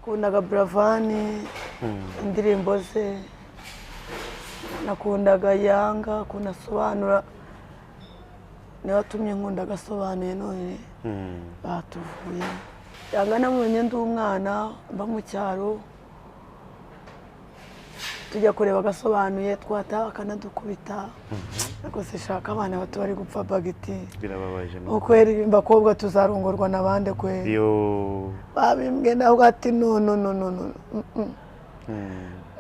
nakundaga Bravani indirimbo ze nakundaga Yanga kunasobanura niwe watumye nkunda gasobanuye none batuvuye Yanga namumenye ndi umwana mba mu cyaro tujya kureba gasobanuye twataha kanadukubita ariko sishaka abana bato bari gupfa bagiti birababaje no kweri bakobwa tuzarongorwa nabande kweri yo babimbwe naho ati no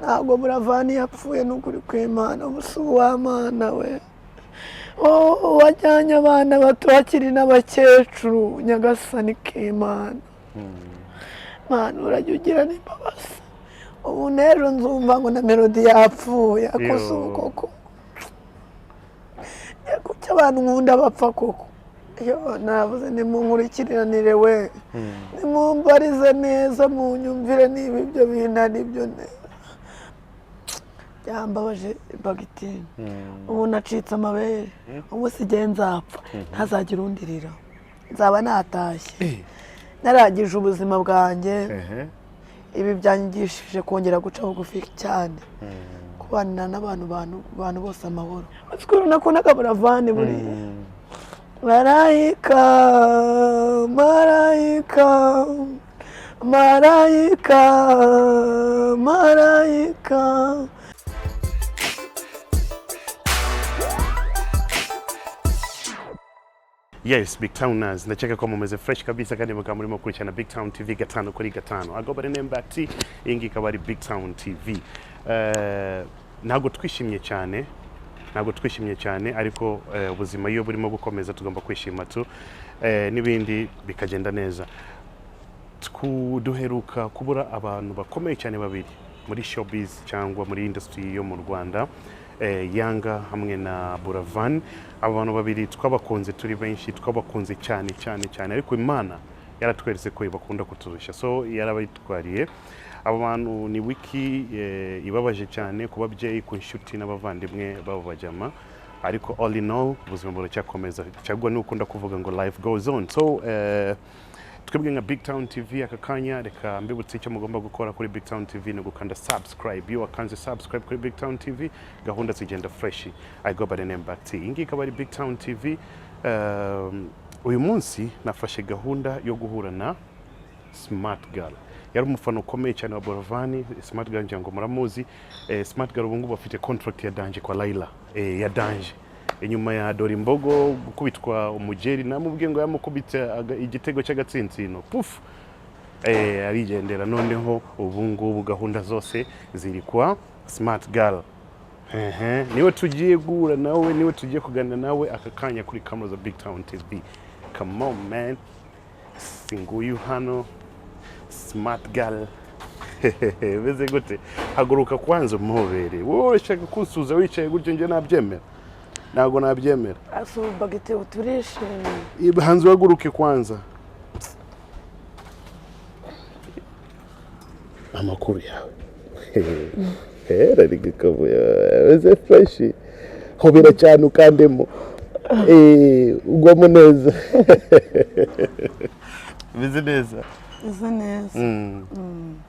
ntabwo Bravani yapfuye n'ukuri kw'Imana ubusu w'Imana we wajyanye abana bato bakiri n'abakecuru nyagasani k'Imana Mana urajya ugira n'imbabazi ubu rero nzumva ngo na melody yapfuye akoze koko yakucya abantu nkunda bapfa koko yo navuze nimunkurikiranire we nimumbarize neza munyumvire niba ibyo bintu ari byo neza byambabaje bagiti ubu nacitse amabere ubu sigiye nzapfa ntazagira undirira nzaba natashye naragije ubuzima bwanjye ibi byanyigishije kongera guca bugufi cyane kubana n'abantu bose amahoro atwiro nakundaga Bravani buri marayika marayika marayika marayika Yes, BigTowners. Nacheka kwa mumeze fresh kabisa kandi mukamurimo kurikirana BigTown TV 5/5. Agobare nembati ingi kabari BigTown TV. Ntago twishimye cyane ariko ubuzima iyo burimo gukomeza tugomba kwishima tu nibindi bikagenda neza. Duheruka kubura abantu bakomeye cyane babiri muri showbiz cyangwa muri industry yo mu Rwanda. Yanga hamwe na Bravani abantu babiri twabakunze turi benshi twabakunze cyane ariko Imana yaratweretse ko ibakunda kuturusha so yarabayitwariye abo bantu ni wiki ibabaje cyane ku babyeyi ku nshuti n'abavandimwe babo bajama ariko all in all ubuzima buracyakomeza cyagwa ni ukunda kuvuga ngo life goes on so twebwe nka BigTown TV aka kanya reka mbibutse icyo mugomba gukora kuri BigTown TV no gukanda subscribe iyo wakanze subscribe kuri BigTown TV gahunda zigenda fresh I go by the name back ingi kabari BigTown TV uyu munsi nafashe gahunda yo guhura na Smart Girl yari umufano ukomeye cyane wa Bravani Smart Girl njango muramuzi Smart Girl ubungu bafite contract ya Danje kwa Laila ya Danje inyuma ya Dorimbogo gukubitwa umugeri namubwiye ngo yamukubita igitego cy'agatsintsino puf arigendera noneho ubungu gahunda zose ziri kwa Smart Girl niwe tugiye guhura nawe niwe tugiye kuganira nawe aka kanya kuri camera za BigTown TV come on man singuyu hano Smart Girl beze gute haguruka kwanza umuhobere wowe ushaka kunsuza wicaye gutyo nje nabyemera nago nabyemera asubagite uturishimye ibanze waguruke kwanza amakuru yawe rigikabo yawe fresh hobera cyane ukandemo ugwamo neza bize neza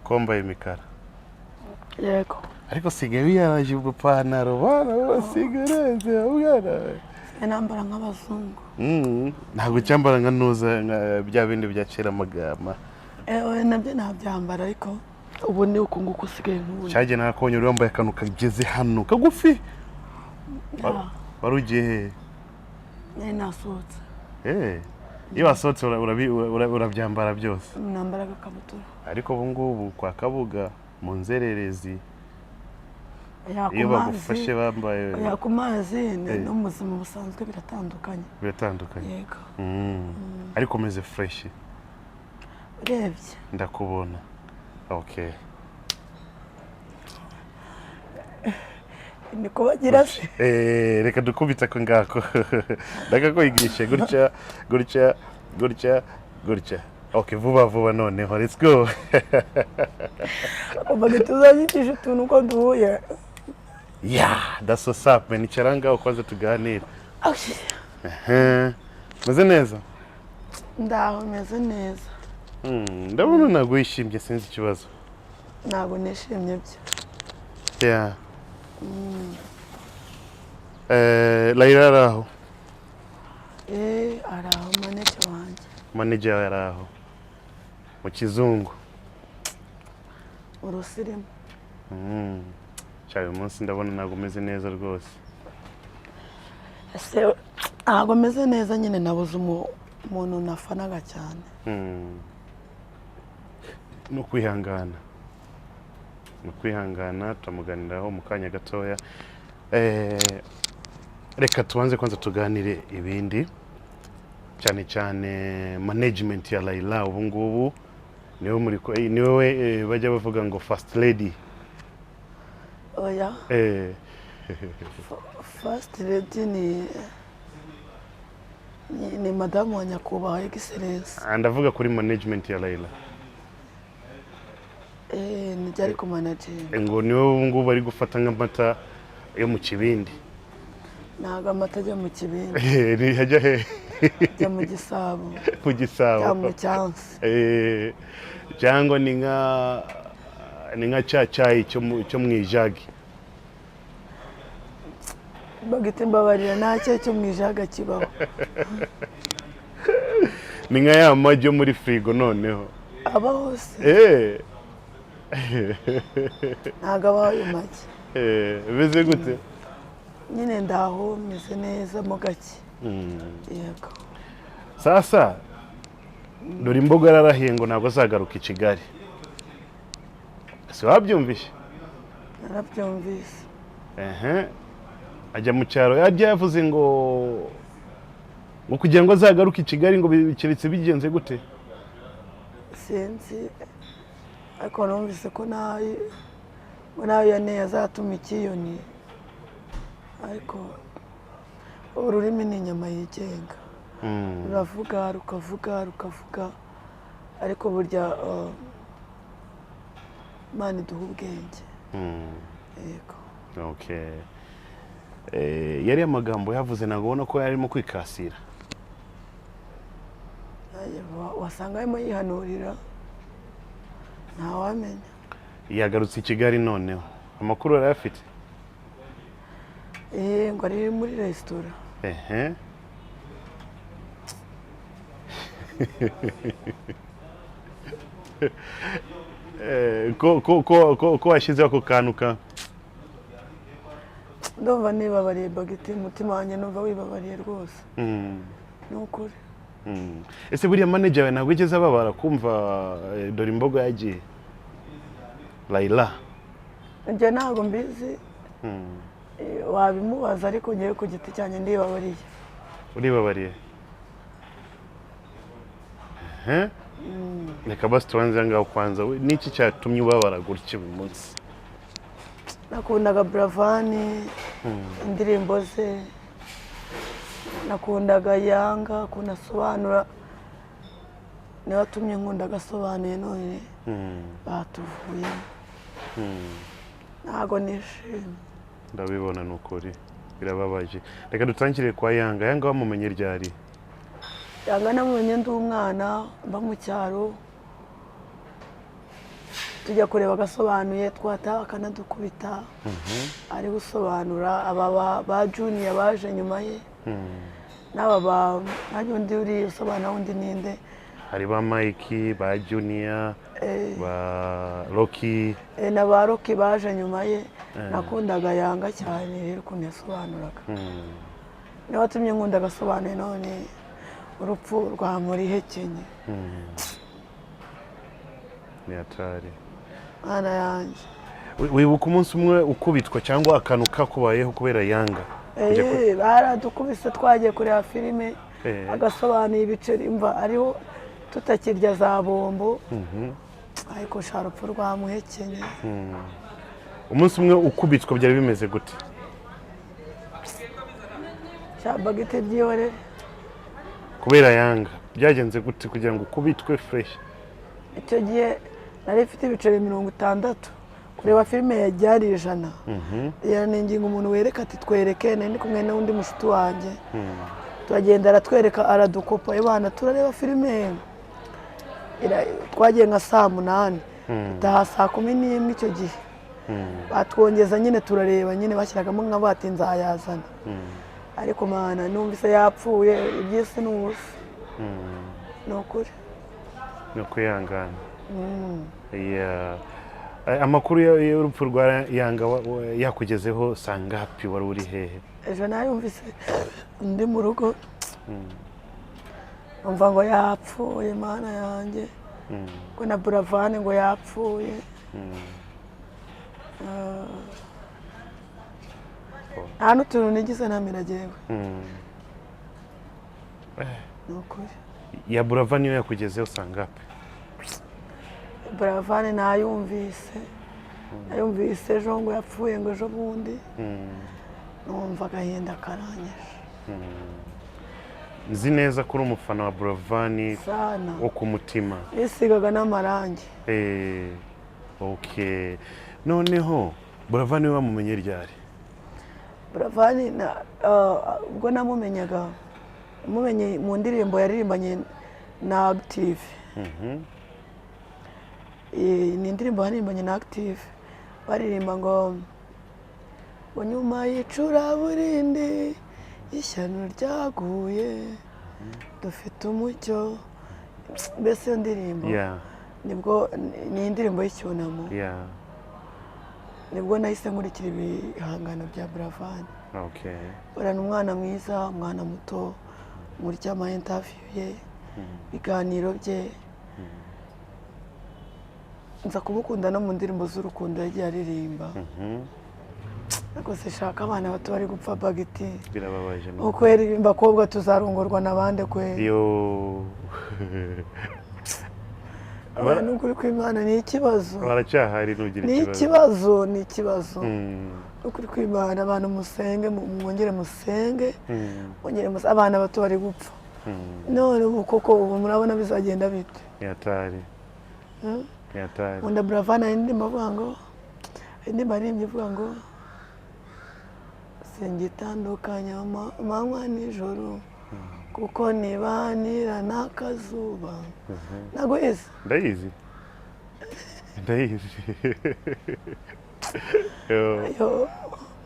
komba imikara yego ariko sigaye yaraje ubupantaro bana sigareze ubwana nambara nk'abazungu ntago cyambara nka nuza bya bindi bya kera magama nabyo nabyambara ariko ubu ni uko nguko sigaye nk'ubu cyaje nakonye uri wambaye akantu kageze hano kagufi warugiye nasohotse iyo wasohotse urabyambara byose nambara agakabutura ariko ubu ngubu kwa Kabuga mu nzererezi iyo bagufashe bambaye ku mazi no mu buzima busanzwe biratandukanye yego ariko meze fresh urebye ndakubona okay niko bagira reka dukubita ko ngako ndakakoyigishe gutya okay vuba noneho let's go ubaga tuzayitisha utuntu uko duhuye that's what's up man icharanga ukwaza tuganira meze neza ndaho meze neza ndabona ntabwo wishimye sinzi ikibazo. ntabwo nishimye byo. Yeah. Layira ari aho? Ari aho manager wanjye. Manager yawe ari aho mu kizungu? Urusirimu. Cyane umunsi ndabona ntabwo umeze neza rwose. Ese ntabwo meze neza nyine nabuze umuntu nafanaga cyane. No kwihangana. Turamuganiraho mu kanya gatoya. Reka tubanze kwanza tuganire ibindi cyane cyane management ya Layla ubu ngubu niwe bajya bavuga ngo first lady. Oya. First lady ni madamu wa nyakubahwa excellence. Ndavuga kuri management ya Layla. Ni jari ku manager. Ngo niwe ubu ngubu bari gufata nk'amata yo mu kibindi. Ntago amata ajya mu kibindi. Ni hajya he? Ajya mu gisabo. Mu gisabo. Ajya mu cyansi. Cyangwa ni nka cyayi cyo mu ijagi. Bagite mbabarira nta cyayi cyo mu ijaga kibaho. Ni nka ya magi yo muri frigo noneho. Aba hose. Ntago abaho ayo magi. Beze gute? Nyine ndaho meze neza mu gake. Yego. Sasa dore imbogo yararahiye ngo ntabwo azagaruka i Kigali. Ese wabyumvise? Narabyumvise. Ajya mu cyaro yavuze ngo kugira ngo azagaruke i Kigali ngo bikiretse bigenze gute? Sinzi ariko numvise ko nawe yaneye azatuma ikiyoni. Ariko ururimi ni inyama yigenga. Ruravuga rukavuga ariko burya Imana iduha ubwenge. Yego. Okay. Yari amagambo yavuze nagobona ko yarimo kwikasira. Wasanga arimo yihanurira ntawamenya. Yagarutse i Kigali noneho amakuru yarafite. Ngo ari muri resitora. Ko washyizeho ako kantu ka ndumva nibabariye bagiti umutima wanjye numva wibabariye rwose. Ni ukuri. Ese buriya manager we ntabwo igeze ababara kumva dore imbogo yagiye Layla? Njye ntabwo mbizi. Wabimubaza ariko ngewe ku giti cyanjye ndibabariye. Uribabariye? Reka basi tubanze ngaho kwanza niki cyatumye ubabara gutya uyu munsi? Nakundaga Buravani indirimbo ze. Nakundaga Yanga kunasobanura. Niba tumye nkunda gasobanuye none batuvuye. Ntago nishimye. Ndabibona nukuri birababaje. Reka dutangire kwa Yanga. Yanga wamumenye ryari? Yanga namumenye ndi umwana mba mu cyaro. Tujya kureba gasobanuye twataha akanadukubita. Ari gusobanura aba ba junior baje nyuma ye. N'aba undi uri usobanura undi ninde? Hari ba Mike, ba Junior, ba Rocky. Na ba Rocky baje nyuma ye. Nakundaga Yanga cyane rero ukuntu yasobanuraga. Niba tumye nkunda gasobanuye none urupfu rwa muri hekenye. Ni atari. Ana yanjye. Wibuka umunsi umwe ukubitwa cyangwa akantu kakubayeho kubera Yanga? Baradukubise twagiye kureba filime. Agasobanuye ibiceri mva ariho tutakirya za bombo. Ariko sharupfu rwa muhekenye. Umunsi umwe ukubitwa byari bimeze gute? Bagite byihorere. Kubera Yanga byagenze gute kugira ngo ukubitwe fresh? Icyo gihe nari mfite ibiceri 60 kureba filime ya Ryari 100. Yaninginga umuntu wereka ati twereke nari kumwe n'undi mushuti wanjye. Turagenda aratwereka aradukopa abana turareba filime. twagiye nka saa 8 taha saa 11 icyo gihe batwongeza nyine turareba nyine bashyiragamo nka bati nzayazana ariko mana numvise yapfuye ibyisi n'ubusa nokuri no kwihangana amakuru y'urupfu rwa Yanga yakugezeho sangapi wari uri hehe ejo nayumvise ndi mu rugo umva ngo yapfuye mana yanjye ko na Buravane ngo yapfuye hano tuntu nigize namiragewe nokuri ya Buravane yo yakugezeho sangapi Buravane nayumvise ejo ngo yapfuye ngo ejo bundi numva agahinda karanyishe nzi neza ko uri umufana wa Buravane wo ku mutima nisigaga n'amarangi okay noneho Buravane wamumenye ryari Buravane ubwo namumenyaga mumenye mu ndirimbo yaririmbanye na Active ni indirimbo yaririmbanye na Active baririmba ngo nyuma y'icuraburindi ishyano ryaguye dufite umucyo mbese iyo ndirimbo nibwo ni indirimbo y'icyunamo nibwo nahise nkurikira ibihangano bya Buravane urana umwana mwiza umwana muto nkurikira ama interview ye ibiganiro bye nza kumukunda no mu ndirimbo z'urukundo yagiye aririmba ariko sishaka abana bato bari gupfa bagiti birababaje uko yaririmba kobwa tuzarongorwa Nabande kwe abantu kuri kw'Imana ni ikibazo baracyahari nugira ikibazo ni ikibazo ukuri kw'Imana abantu musenge mwongere musenge abana bato bari gupfa none ubu koko ubu murabona bizagenda bite yatari Unda Buravane indi mavuga ngo indi marimbye ivuga ngo singitandukanya amanywa nijoro kuko nibanira n'akazuba naguhize ndayizi yo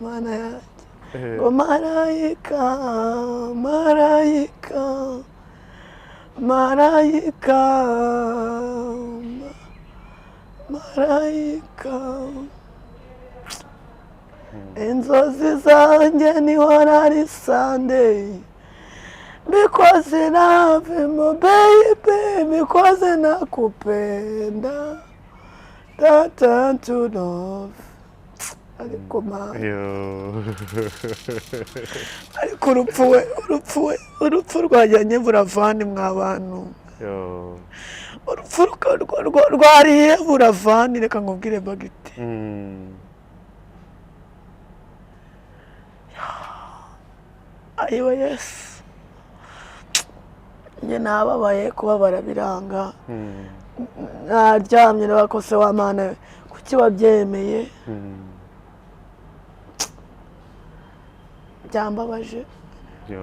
mana yanjye ngo marayika marayika marayika marayika inzozi zanjye nihora ari Sunday because love mo baby because nakupenda that to love ariko ma ariko urupfu rwajyanye Buravane mw'abantu urupfu rwariye Buravane reka nkubwire bagiti ayiwe Yesu njye nababaye kubabara Biranga naryamye n'abakose wa Mana kuki wabyemeye byambabaje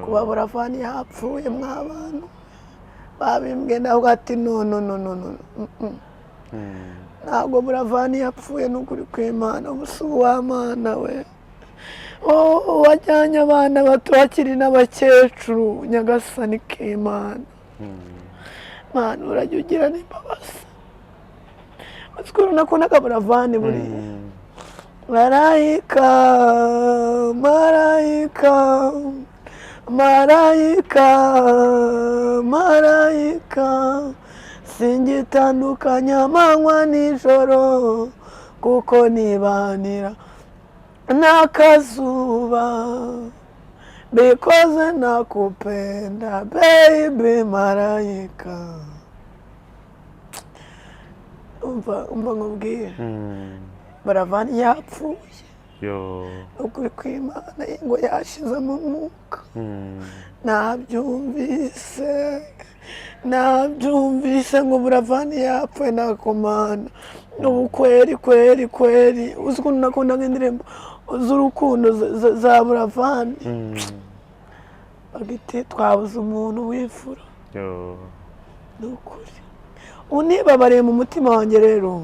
kuba Buravane yapfuye mw'abantu babimbwe naho ati no ntabwo Buravane yapfuye n'ukuri kw'Imana ubusu wa Mana we wajyanye abana bato bakiri n'abakecuru nyagasani k'Imana Mana urajya ugira n'imbabazi uzikuru nakundaga Buravane buriya marayika marayika marayika marayika singitandukanya amanywa nijoro kuko nibanira n'akazuba because nakupenda baby marayika umva nkubwire Buravane yapfuye ukuri kw'Imana ngo yashize mu mwuka nabyumvise ngo Buravane yapfuye nakomana ubu kweri uzi ukuntu nakundaga indirimbo z'urukundo za Buravane bagiti twabuze umuntu w'ifura ni ukuri unibabariye mu mutima wanjye rero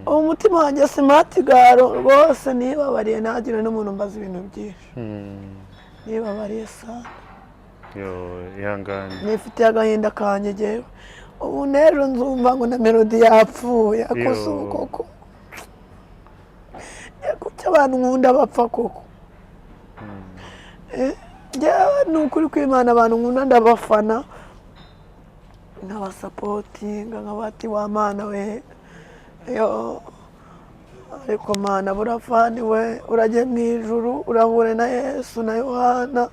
umutima wanjye simati garo rwose nibabariye ntagire n'umuntu mbaza ibintu byinshi nibabariye sana ihangane nifitiye agahinda kanjye jewe ubu n'ejo nzumva ngo na melody yapfuye akoze koko kuki abantu nkunda bapfa koko njyewe ni ukuri kw'Imana abantu nkunda ndabafana nkabasapotinga nkabati wa mana we ariko mana burafani we urajye mu ijuru urahure na Yesu na Yohana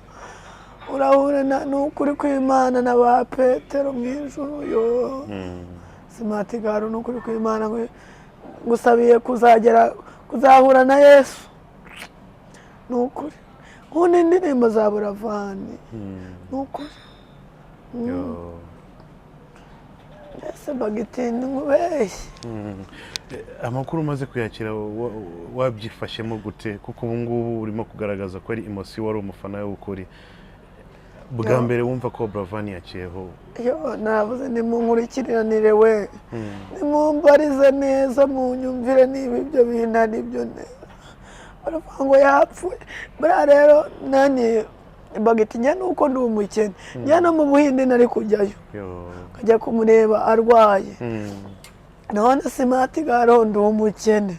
urahure n'ukuri kw'Imana na ba Petero mu ijuru yo simati garo n'ukuri kw'Imana ngusabiye kuzahura na Yesu n'ukuri nkunda indirimbo za buravani n'ukuri ese bagitinde nkubeshye amakuru umaze kuyakira wabyifashemo gute kuko ubu ngubu urimo kugaragaza ko ari emosi wari umufana w'ukuri bwa mbere wumva ko buravani yaciyeho navuze nimunkurikiranire we nimumbarize neza munyumvire niba ibyo bintu ari byo neza baravuga ngo yapfuye buriya rero nani bagiti njye nuko ndi umukene njye no mu Buhinde nari kujyayo nkajya kumureba arwaye none simati garo ndi umukene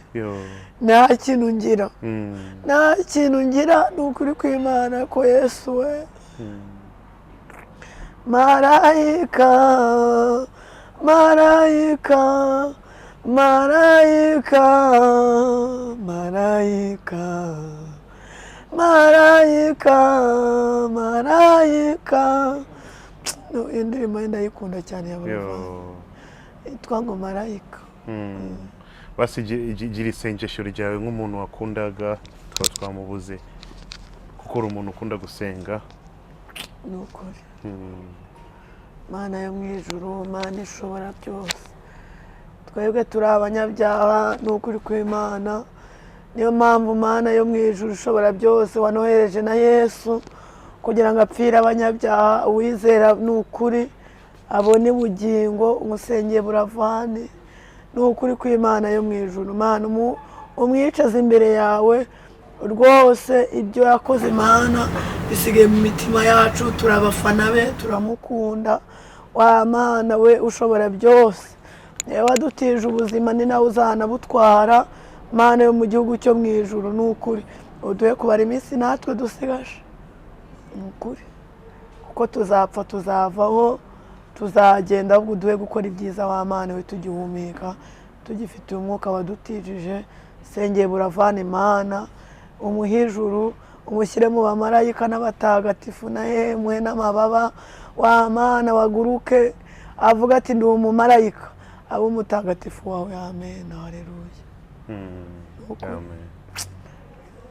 nta kintu ngira ni ukuri kw'Imana ko Yesu we marayika marayika marayika marayika marayika marayika indirimbo ndayikunda cyane ya buravani itwa ngo marayika basi gira isengesho ryawe nk'umuntu wakundaga tuba twamubuze kuko uri umuntu ukunda gusenga ni ukuri Mana yo mu ijuru Mana ishobora byose twebwe turi abanyabyaha ni ukuri kw'Imana niyo mpamvu Mana yo mu ijuru ishobora byose wanohereje na Yesu kugira ngo apfire abanyabyaha uwizera ni ukuri abone ubugingo umusengeye buravani ni ukuri kw'Imana yo mu ijuru Mana umwicaze imbere yawe rwose ibyo yakoze Imana bisigaye mu mitima yacu turabafana be turamukunda wa Mana we ushobora byose niwe wadutije ubuzima ni nawe uzanabutwara Mana yo mu gihugu cyo mu ijuru ni ukuri uduhe kubara iminsi natwe dusigaje ni ukuri kuko tuzapfa tuzavaho tuzagenda ahubwo uduhe gukora ibyiza wa Mana we tugihumeka tugifitiye umwuka wadutijije sengeye buravani Mana umuhe ijuru umushyire mu bamarayika n'abatagatifu na yemwe n'amababa wa Mana waguruke avuga ati ndi umumarayika abo umutagatifu wawe amen haleluya amen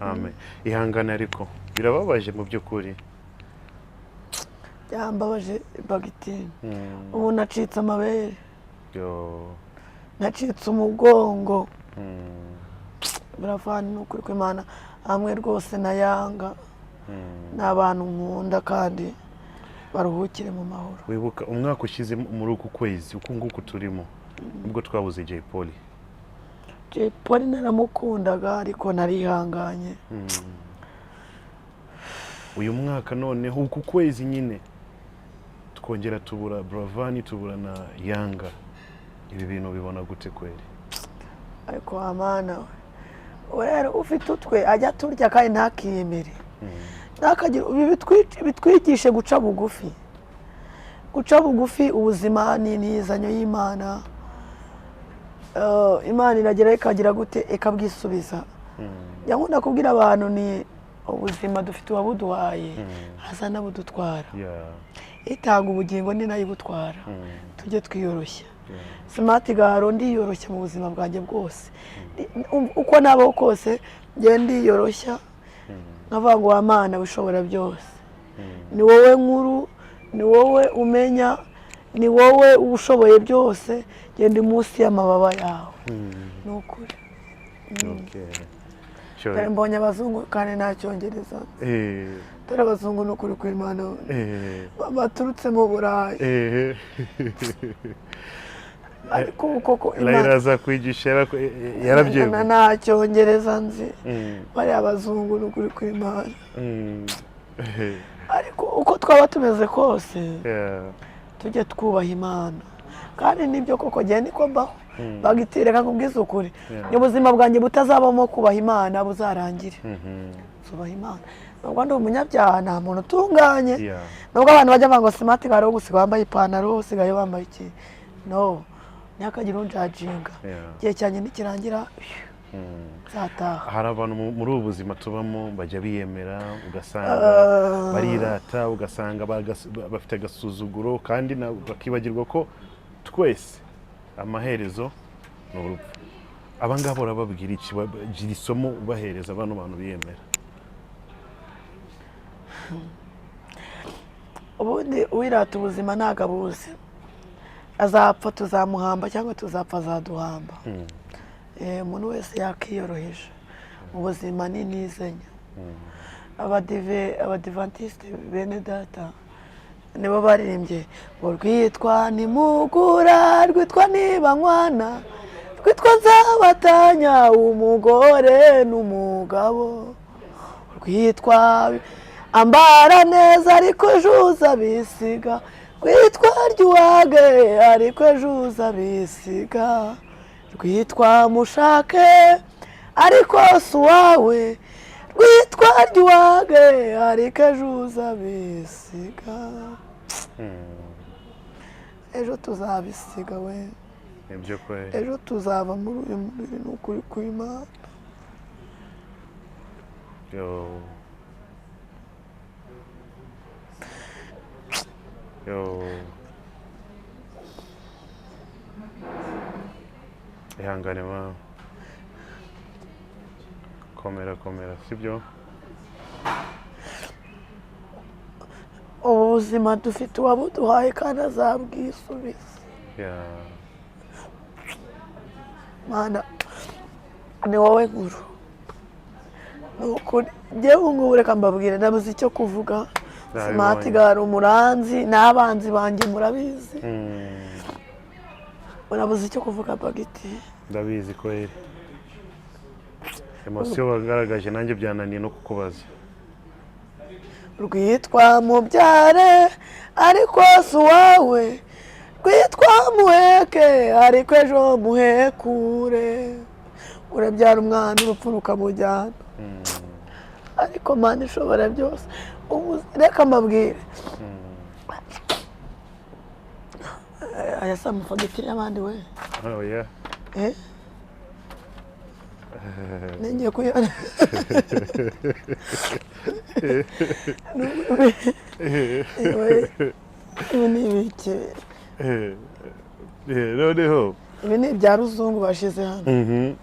amen ihangane ariko birababaje mu by'ukuri byambabaje bagiti ubu nacitse amabere nacitse umugongo buravani n'ukuri kw'Imana hamwe rwose na yanga n'abantu nkunda kandi baruhukire mu mahoro wibuka umwaka ushize muri uku kwezi uku nguku turimo nibwo twabuze Jay Polly naramukundaga ariko narihanganye uyu mwaka noneho uku kwezi nyine twongera tubura buravani tubura na yanga ibi bintu bibona gute kweli ariko amana we rero ufite utwe ajya turya kandi ntakiyemere ntakagira bitwigishe guca bugufi ubuzima ni inizanyo y'Imana Imana iragera ikagira gute ikabwisubiza nkunda kubwira abantu ni ubuzima dufite uwabuduhaye haza n'abudutwara itanga ubugingo ni nayo ibutwara tujye twiyoroshya simati garo ndiyoroshya mu buzima bwanjye bwose uko nabaho kose njye ndiyoroshya nkavuga ngo wa Mana wishobora byose ni wowe nkuru ni wowe umenya ni wowe ushoboye byose genda munsi y'amababa yawe ni ukuri dore mbonye abazungu kandi nta cyongereza dore abazungu ni ukuri kw'Imana baturutse mu Burayi ariko koko Layira aza kwigisha yarabyemeye nta cyongereza nzi bari abazungu n'ukuri kw'Imana ariko uko twaba tumeze kose tujye twubaha Imana kandi nibyo koko gihe niko mbaho bagitire kakubwiza ukuri ubuzima bwanjye butazabamo kubaha Imana buzarangire tubaha Imana nubwo ndi umunyabyaha nta muntu utunganye nubwo abantu bajya ngo smart garo gusiga wambaye ipantaro usigaye wambaye iki no nyakagira unjajinga gihe cyane nikirangira zataha hari abantu muri ubu buzima tubamo bajya biyemera ugasanga barirata ugasanga bafite agasuzuguro kandi bakibagirwa ko twese amaherezo ni urupfu abangabo urababwira iki bagira isomo ubahereza bano bantu biyemera ubundi wirata ubuzima ntago abuzi azapfa tuzamuhamba cyangwa tuzapfa azaduhamba umuntu wese yakiyoroheje mu buzima ni nizenya abadivantisite bene data nibo baririmbye ngo rwitwa nimugura rwitwa nibanywana rwitwa nzabatanya umugore n'umugabo rwitwa ambara neza ariko ejuza bisiga rwitwa ryuwage ariko ejuza bisiga rwitwa mushake ariko si uwawe rwitwa ryuwage ariko ejuza bisiga ejo tuzabisiga we ejo tuzaba muri uyu mubiri n'ukuri kw'Imana ihangane ma komera sibyo ubuzima dufite uwabuduhaye kandi azabwisubiza Mana ni wowe nkuru nukuri njyewe ngubu reka mbabwire nabuze icyo kuvuga smart garo umuranzi n'abanzi banjye murabizi urabuze icyo kuvuga bagiti ndabizi ko emosiyo bagaragaje nanjye byananiye no kukubaza rwitwa mubyare ariko si uwawe rwitwa muheke ariko ejo muhekure urabyara umwana urupfu rukamujyana ariko Mana ishobora byose reka mbabwire aya si amafagitire y'abandi we ngiye kuyara ibi ni ibiki noneho ibi ni ibya ruzungu bashize hano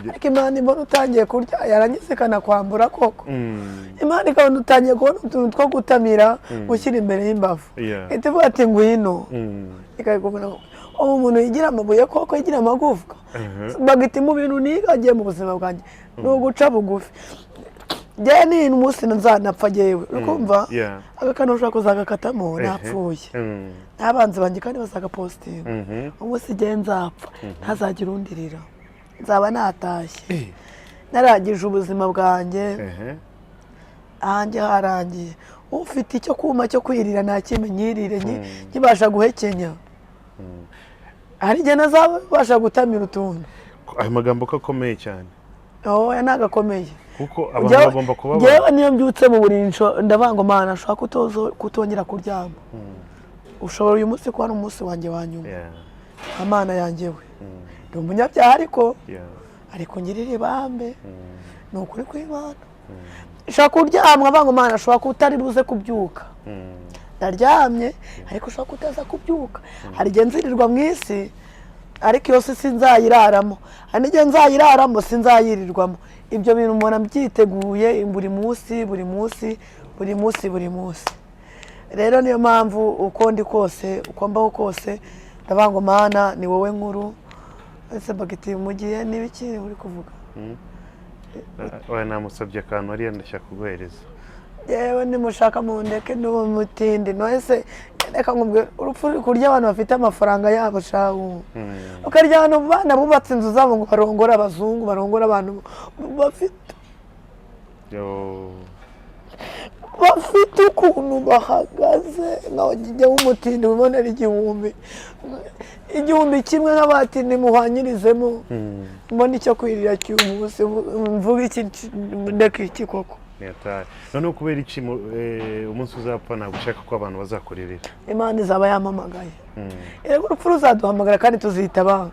ariko Imana ibona utangiye kurya yarangiza ikanakwambura koko Imana ikabona utangiye kubona utuntu two gutamira gushyira imbere y'imbavu ihita ivuga ati ngwino ikabikubona ubu umuntu yigira amabuye koko yigira amagufwa bagita mu bintu nigagiye mu buzima bwanjye ni uguca bugufi njyewe ni umunsi nzanapfa njyewe ukumva agakano ushobora kuzagakatamo napfuye n'abanzi banjye kandi bazagapositinga umunsi njyewe nzapfa ntazagira undirira nzaba natashye narangije ubuzima bwanjye ahanjye harangiye ufite icyo kuma cyo kwirira ntakimenyirire nkibasha guhekenya hari igihe nazabasha gutamira utuntu ayo magambo ko akomeye cyane oya nagakomeye kuko abantu bagomba kuba njyewe niyo mbyutse mu burinco ndavanga Mana ashaka kutongera kuryama ushobora uyu munsi kuba ari umunsi wanjye wa nyuma Amana yanjye we ndi umunyabyaha ariko ngirira ibambe ni ukuri kw'Imana ushaka kuryamwa avanga Mana ashobora kutari buze kubyuka ndaryamye ariko ushaka kutaza kubyuka hari igihe nzirirwa mu isi ariko iyo si sinzayiraramo hari n'igihe nzayiraramo sinzayirirwamo ibyo bintu umuntu byiteguye buri munsi rero niyo mpamvu uko ndi kose uko mbaho kose ndavanga Mana ni wowe nkuru ese bagiti mugiye n'ibiki uri kuvuga oya namusabye akantu ariya ndashaka kuguhereza yewe nimushaka mu ndeke n'uwo mutindi nose reka ngubwe urupfu kurya abantu bafite amafaranga yabo shawu ukarya abantu bana bubatse inzu zabo ngo barongora abazungu barongora abantu bafite bafite ukuntu bahagaze nawe kijya umutindi ubonera igihumbi kimwe nk'abatindi muhanyirizemo mbona icyo kwirira cy'umunsi mvuga iki ndeka iki koko noneho kubera iki umunsi uzapfa ntabwo ushaka ko abantu bazakorerera Imana izaba yamamagaye rero urupfu ruzaduhamagara kandi tuzitaba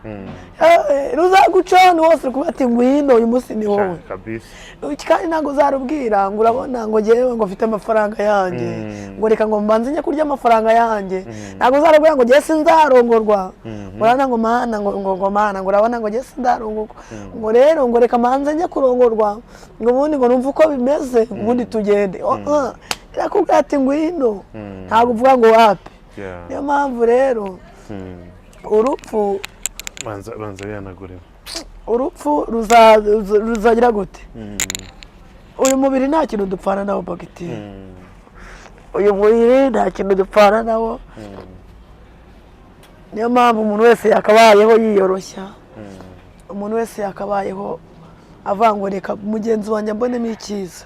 ruzaguca ahantu hose kuba ati ngwino uyu munsi ni wowe kandi ntabwo uzarubwira ngo urabona ngo ngewe ngo mfite amafaranga yanjye ngo reka ngo mbanze njye kurya amafaranga yanjye ntabwo uzarubwira ngo ngewe sinzarongorwa urabona ngo mana ngo mana ngo urabona ngo ngewe sinzarongorwa ngo rero ngo reka mbanze njye kurongorwa ngo ubundi ngo numve uko bimeze ubundi tugende irakubwira ati ngwino ntabwo uvuga ngo wapi niyo mpamvu rero urupfu banza bihanagurira urupfu ruzagira gute uyu mubiri nta kintu dupfana nawo bagiti uyu mubiri nta kintu dupfana nawo niyo mpamvu umuntu wese yakabayeho yiyoroshya umuntu wese yakabayeho avangurika mugenzi wanjye ambonemo icyiza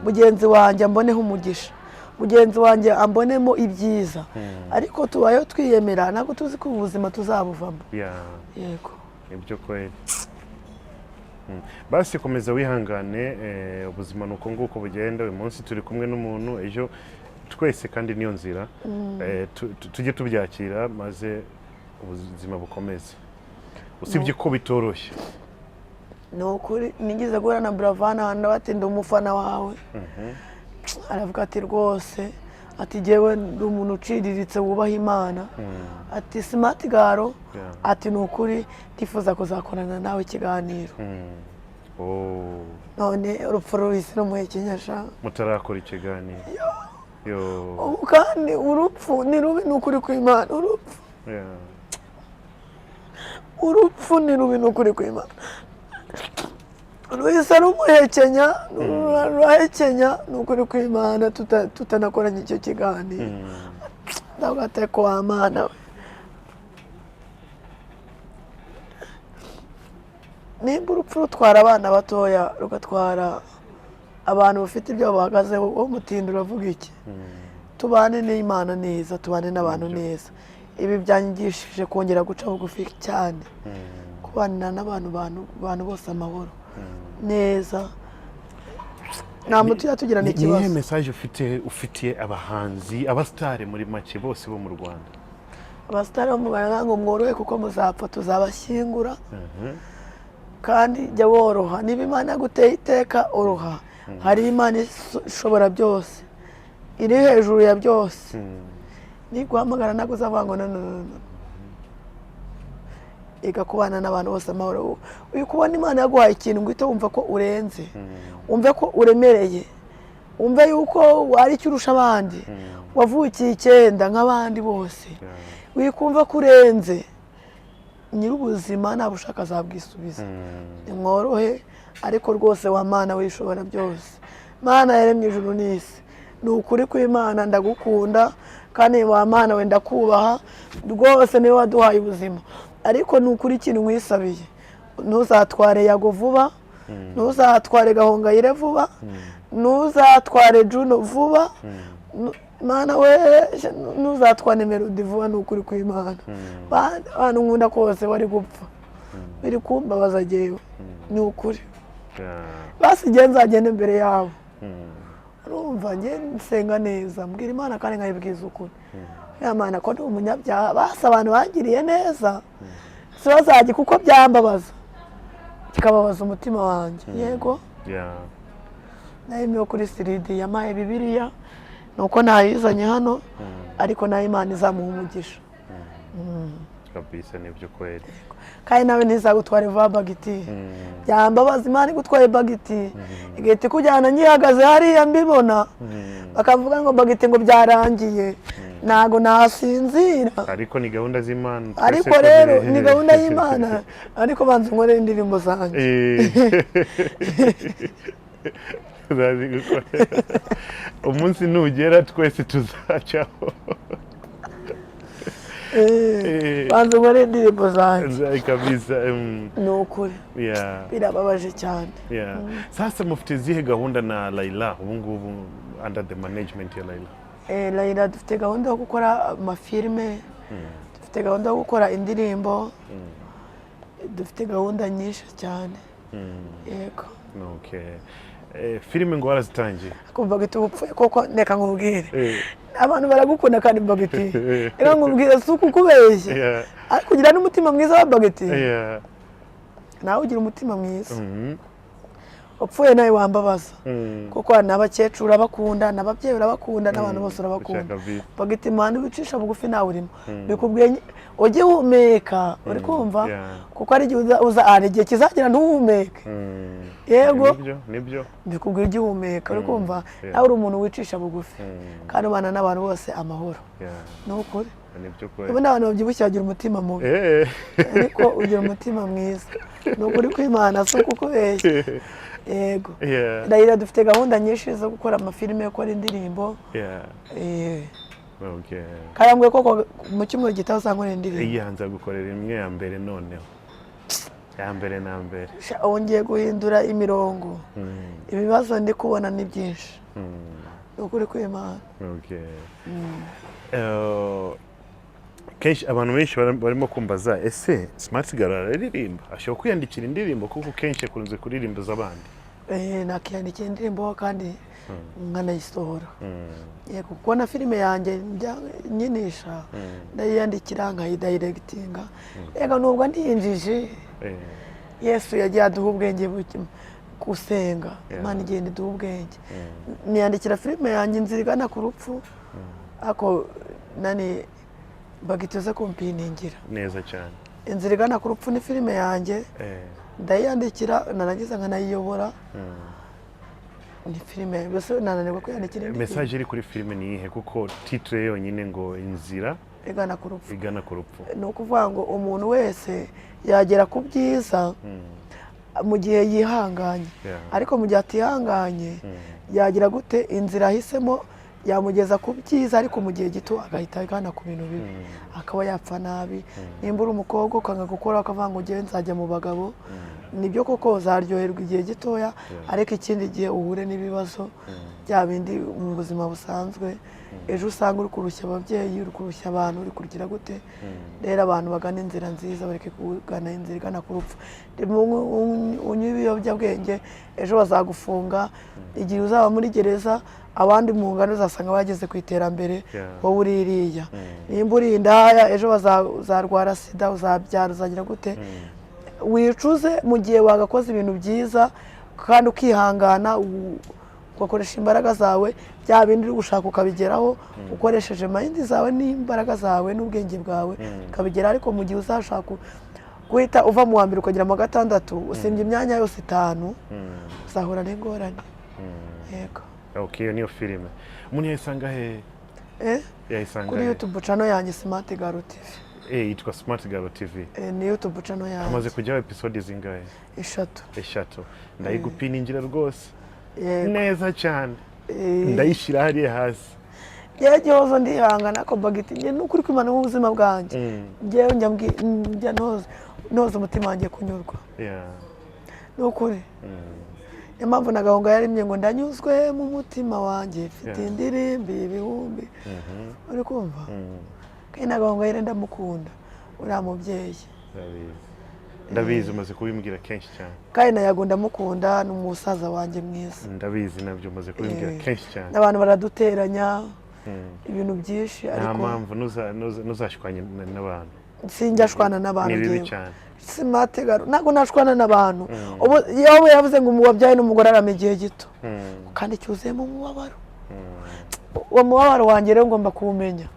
mugenzi wanjye amboneho umugisha mugenzi wanjye ambonemo ibyiza ariko tubayeho twiyemera ntabwo tuzi ko ubuzima tuzabuvamo yego ibyo kweli basi komeza wihangane ubuzima nuko nguko bugenda uyu munsi turi kumwe n'umuntu ejo twese kandi niyo nzira tujye tubyakira maze ubuzima bukomeze usibye ko bitoroshye ni ukuri nigeze guhura na Buravana ahantu batinda umufana wawe aravuga ati rwose ati jyewe ndi umuntu uciriritse wubaha Imana ati smart garo ati ni ukuri ndifuza kuzakorana nawe ikiganiro none urupfu ruhise rumuhekenya sha mutarakora ikiganiro ubu kandi urupfu ni rubi ni ukuri kw'Imana urupfu ni rubi ni ukuri kw'Imana ruhise rumuhekenya rurahekenya ni ukuri kw'Imana tutanakoranye icyo kiganiro ndavuga ati ko wa Mana we nimba urupfu rutwara abana batoya rugatwara abantu bafite ibyo bahagazeho uwo mutindi uravuga iki tubane n'Imana neza tubane n'abantu neza ibi byanyigishije kongera guca bugufi cyane kubana n'abantu bose amahoro neza nta muti yatugirana ikibazo niye message ufitiye abahanzi abastare muri make bose bo mu Rwanda abastare bo mu Rwanda ngo mworohe kuko muzapfa tuzabashyingura kandi jya woroha niba Imana yaguteye iteka oroha hari Imana ishobora byose iri hejuru ya byose niguhamagara ntabwo uzavuga ngo igakubana n'abantu bose amahoro uyu kubona Imana yaguhaye ikintu ngo uhite wumva ko urenze wumve ko uremereye wumve yuko wari icyo urusha abandi wavukiye 9 nk'abandi bose wikumva ko urenze nyir'ubuzima nta bushaka azabwisubiza nimworohe ariko rwose wa Mana wishobora byose Mana yaremye ijuru n'isi ni ukuri kw'Imana ndagukunda kandi wa Mana we ndakubaha rwose niwe waduhaye ubuzima ariko ni ukuri ikintu nkwisabiye ntuzatware Yago vuba ntuzatware Gahongayire vuba ntuzatware Juno vuba Mana we ntuzatwane Melody vuba ni ukuri kw'Imana abantu nkunda kose wari gupfa biri kumbabaza jyewe ni ukuri basi jye nzagenda imbere yabo urumva njye nsenga neza mbwira Imana kandi nkayibwiza ukuri ya Mana ko ndi umunyabyaha basi abantu bangiriye neza sibazaje kuko byambabaza kikababaza umutima wanjye yego nayimiye kuri siridi yamaye Bibiliya nuko nayizanye hano ariko nayo Imana izamuha umugisha kabisa nibyo kweli kandi nawe ntizagutware vuba bagiti byambabaza Imana igutwaye bagiti igahita ikujyana nyihagaze hariya mbibona bakavuga ngo bagiti ngo byarangiye ntago nasinzira ariko ni gahunda z'Imana ariko rero ni gahunda y'Imana ariko banze nkore indirimbo zanjye umunsi nugera twese tuzacaho banza nkore indirimbo zanjye kabisa ni ukuri birababaje cyane sasa mufite izihe gahunda na Laila ubu ngubu under the management ya Laila Laila dufite gahunda yo gukora amafilime dufite gahunda yo gukora indirimbo dufite gahunda nyinshi cyane yego filime ngo warazitangiye kumva giti ubupfuye koko neka nkubwire abantu baragukunda kandi bagiti reka nkubwire suku kubeshye ariko kugira n'umutima mwiza wa bagiti nawe ugira umutima mwiza upfuye nawe wambabaza kuko n'abakecuru abakunda n'ababyeyi urabakunda n'abantu bose urabakunda bagiti imana ubicisha bugufi nawe urimo bikubwiye ujye uhumeka uri kumva kuko ari igihe kizagera ntuhumeke yego nibyo bikubwira ujye uhumeka uri kumva nawe uri umuntu wicisha bugufi kandi ubana n'abantu bose amahoro ni ukuri ubu n'abantu babyibushye bagira umutima mubi ariko ugira umutima mwiza ni ukuri kw'Imana si uko ukubeshye yego Laila dufite gahunda nyinshi zo gukora amafilime yo gukora indirimbo karambwe koko mu cyumweru gitaho uzakora indirimbo yihanza gukorera imwe ya mbere noneho ya mbere na mbere wongeye guhindura imirongo ibibazo ndi kubona ni byinshi ni ukuri kw'Imana kenshi abantu benshi barimo kumbaza ese Smart Girl araririmba ashobora kwiyandikira indirimbo kuko kenshi akunze kuririmba z'abandi nakiyandikira indirimbo kandi nkanayisohora yego kuko na filime yanjye nyinisha ndayiyandikira nkayidirectinga yego nubwo ndiyinjije Yesu yagiye aduha ubwenge gusenga Imana igenda iduha ubwenge niyandikira filime yanjye inzira igana ku rupfu ako nani bagituze kumpiningira neza cyane inzira igana ku rupfu ni filime yanjye ndayandikira narangiza nkanayiyobora ni filime bose nananirwa kwiyandikira message iri kuri filime ni ihe kuko titre yonyine ngo inzira igana ku rupfu ni ukuvuga ngo umuntu wese yagera ku byiza mu gihe yihanganye ariko mu gihe atihanganye yagira gute inzira ahisemo yamugeza ku byiza ariko mu gihe gito agahita agana ku bintu bibi akaba yapfa nabi nimba uri umukobwa ukanga gukora akavuga ngo ngewe nzajya mu bagabo nibyo koko zaryoherwa igihe gitoya ariko ikindi gihe uhure n'ibibazo bya bindi mu buzima busanzwe ejo usanga uri kurushya ababyeyi uri kurushya abantu uri kugira gute rero abantu bagana inzira nziza bareke kugana inzira igana ku rupfu unywa ibiyobyabwenge ejo bazagufunga igihe uzaba muri gereza abandi mu ngano uzasanga bageze ku iterambere wowe uri iriya nimba uri indaya ejo bazarwara sida uzabyara uzagira gute wicuze mu gihe wagakoze ibintu byiza kandi ukihangana ugakoresha imbaraga zawe bya bindi uri gushaka ukabigeraho ukoresheje mayindi zawe n'imbaraga zawe n'ubwenge bwawe ukabigera ariko mu gihe uzashaka guhita uva mu wa mbere ukagera mu wa gatandatu usimbye imyanya yose 5 uzahura n'ingorane yego iyo niyo filime umuntu yayisanga he yayisanga kuri YouTube channel yanjye Smart Girl TV yitwa Smart Girl TV ni YouTube channel yanjye amaze kujyaho episode zingahe 3 ndayigupiningira rwose neza cyane ndayishyira hariya hasi yegehozo ndihangana ko bagiti nge n'ukuri kw'Imana mu buzima bwanjye ngewe njya noza umutima wanjye kunyurwa n'ukuri impamvu na gahunda yarimye ngo ndanyuzwe mu mutima wanjye mfite indirimbo ibihumbi uri kumva kandi na gahunda yari ndamukunda uriya mubyeyi ndabizi umaze kubimbwira kenshi cyane kandi nayago ndamukunda n'umusaza wanjye mwiza ndabizi nabyo umaze kubimbwira kenshi cyane n'abantu baraduteranya ibintu byinshi ariko nta mpamvu ntuzashwanye n'abantu sinjashwana n'abantu ni bibi cyane Smart Girl ntago nashwana n'abantu ubu yowe yavuze ngo umubyaye n'umugore arama igihe gito kandi cyuzemo umubabaro uwo mubabaro wanjye rero ngomba kuwumenya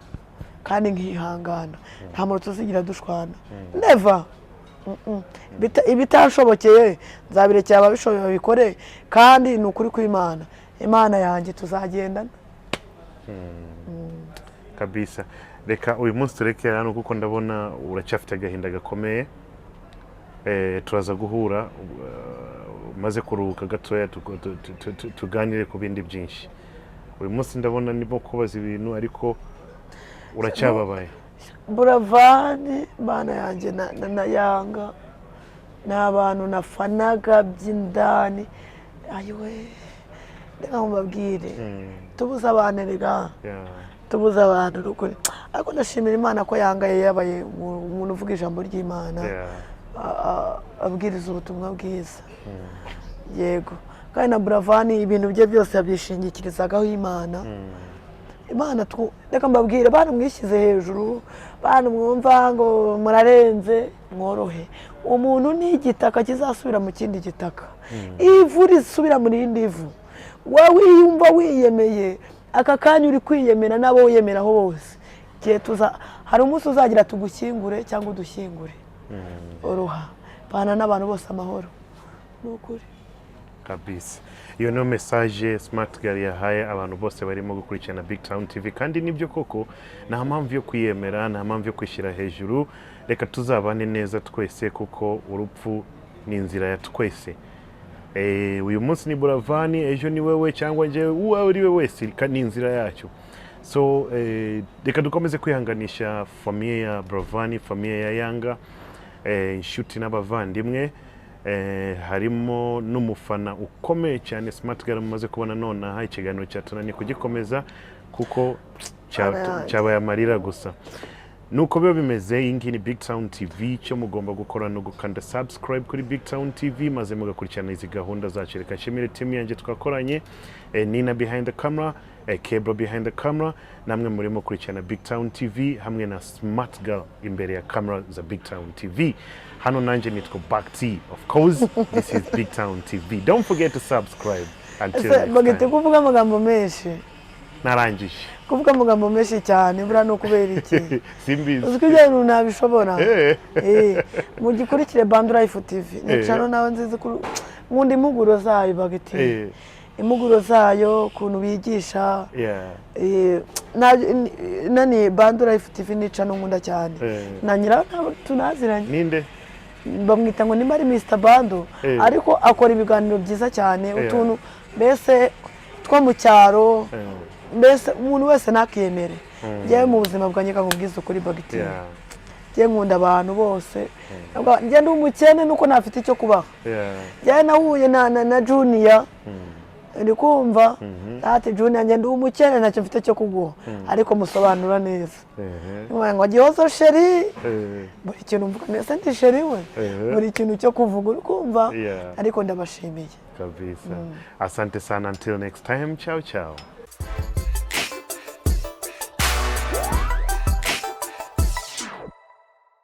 kandi nkihangana nta muntu tuzigira dushwana never ibitanshobokeye nzabirekera ababishoboye babikore kandi ni ukuri kw'Imana Imana yanjye tuzagendana kabisa reka uyu munsi turekera hano kuko ndabona uracyafite agahinda gakomeye turaza guhura maze kuruhuka gatoya tuganire ku bindi byinshi uyu munsi ndabona nimo kubaza ibintu ariko uracyababaye Buravani bana yanjye na Yanga ni abantu nafanaga by'indani ayiwe reka mubabwire tubuze abantu rega tubuze abantu rukuri ariko ndashimira Imana ko Yanga yabaye umuntu uvuga ijambo ry'Imana abwiriza ubutumwa bwiza yego kandi na Buravani ibintu bye byose yabyishingikirizagaho Imana Imana reka mbabwire bana mwishyize hejuru bana mwumva ngo murarenze mworohe umuntu ni igitaka kizasubira mu kindi gitaka ivu risubira mu rindi ivu wowe wiyumva wiyemeye aka kanya uri kwiyemera nabo wiyemeraho bose hari umunsi uzagira tugushyingure cyangwa udushyingure oroha bana n'abantu bose amahoro n'ukuri kabisa iyo no message Smart Girl yahaye abantu bose barimo gukurikirana BigTown TV kandi nibyo koko nta mpamvu yo kwiyemera nta mpamvu yo kwishyira hejuru reka tuzabane neza twese kuko urupfu ni inzira ya twese uyu munsi ni Buravani ejo ni wewe cyangwa nje uwo uri we wese ni inzira yacu so reka dukomeze kwihanganisha famille ya Buravani famille ya Yanga inshuti n'abavandimwe harimo n'umufana ukomeye cyane Smart Girl mumaze kubona none ikiganiro cyatunaniye kugikomeza kuko cyabaye amarira gusa nuko biba bimeze iyi ngiyi ni BigTown TV cyo mugomba gukora no gukanda subscribe kuri BigTown TV maze mugakurikirana izi gahunda zacu reka nshimire team yanjye twakoranye Nina behind the camera Kebro behind the camera namwe murimo kurikirana BigTown TV hamwe na Smart Girl imbere ya camera za BigTown TV hano nanje nitwa Bakti of course this is BigTown TV don't forget to subscribe until next bagite kuvuga amagambo menshi narangije kuvuga amagambo menshi cyane bura no kubera iki simbizi uzikije nabishobora mu gikurikire Bando Life TV nicano nawe nziza ngundi muguro zayo bagiti imuguro zayo kuntu bigisha nani Bando Life TV nicano nkunda cyane na nyira tunaziranye ninde bamwita ngo ni Mari Mr Bando ariko akora ibiganiro byiza cyane utuntu mbese two mu cyaro mbese umuntu wese nakiyemere njyewe mu buzima bwanjye kakubwiza ukuri bagiti njye nkunda abantu bose njye ndi umukene nuko nafite icyo kubaha njye nahuye na Junior ndi kumva ati Junior njye ndi umukene ntacyo mfite cyo kuguha ariko musobanura neza ngo Gihozo sheri buri kintu mvuga neza ndi sheri we buri kintu cyo kuvuga uri kumva ariko ndabashimiye kabisa asante sana until next time ciao ciao